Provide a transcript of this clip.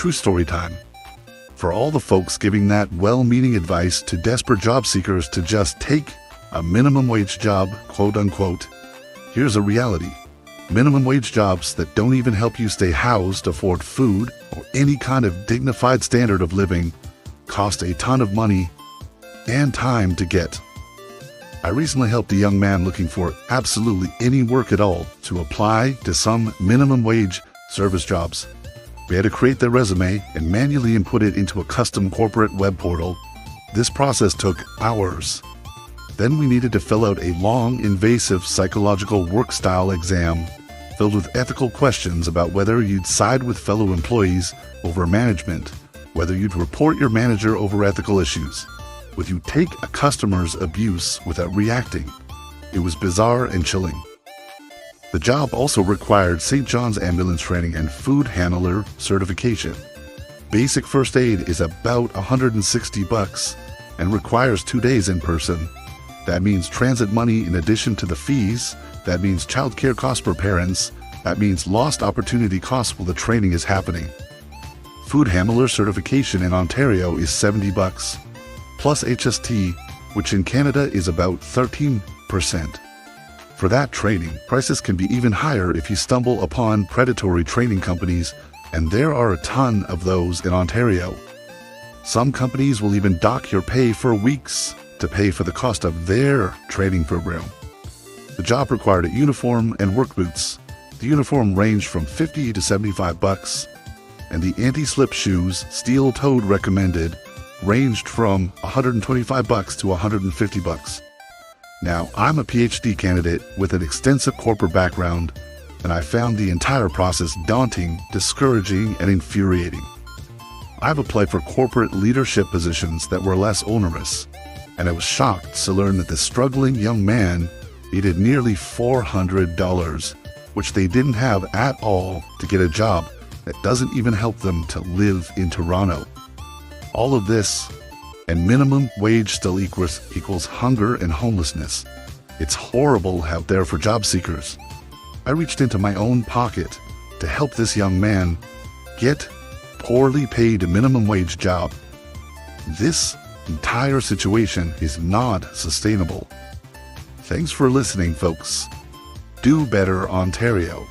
True story time. For all the folks giving that well-meaning advice to desperate job seekers to just take a minimum wage job, quote unquote, here's a reality. Minimum wage jobs that don't even help you stay housed, afford food, or any kind of dignified standard of living cost a ton of money and time to get. I recently helped a young man looking for absolutely any work at all to apply to some minimum wage service jobs. We had to create their resume and manually input it into a custom corporate web portal. This process took hours. Then we needed to fill out a long, invasive psychological work style exam filled with ethical questions about whether you'd side with fellow employees over management, whether you'd report your manager over ethical issues, would you take a customer's abuse without reacting. It was bizarre and chilling. The job also required St. John's ambulance training and food handler certification. Basic first aid is about $160 and requires 2 days in person. That means transit money in addition to the fees. That means childcare costs for parents. That means lost opportunity costs while the training is happening. Food handler certification in Ontario is $70, plus HST, which in Canada is about 13%. For that training, prices can be even higher if you stumble upon predatory training companies, and there are a ton of those in Ontario. Some companies will even dock your pay for weeks to pay for the cost of their training program. The job required a uniform and work boots. The uniform ranged from $50 to $75, and the anti-slip shoes, steel-toed recommended, ranged from $125 to $150. Now, I'm a PhD candidate with an extensive corporate background, and I found the entire process daunting, discouraging, and infuriating. I've applied for corporate leadership positions that were less onerous, and I was shocked to learn that the struggling young man needed nearly $400, which they didn't have at all to get a job that doesn't even help them to live in Toronto. All of this, and minimum wage still equals hunger and homelessness. It's horrible out there for job seekers. I reached into my own pocket to help this young man get poorly paid a minimum wage job. This entire situation is not sustainable. Thanks for listening, folks. Do better, Ontario.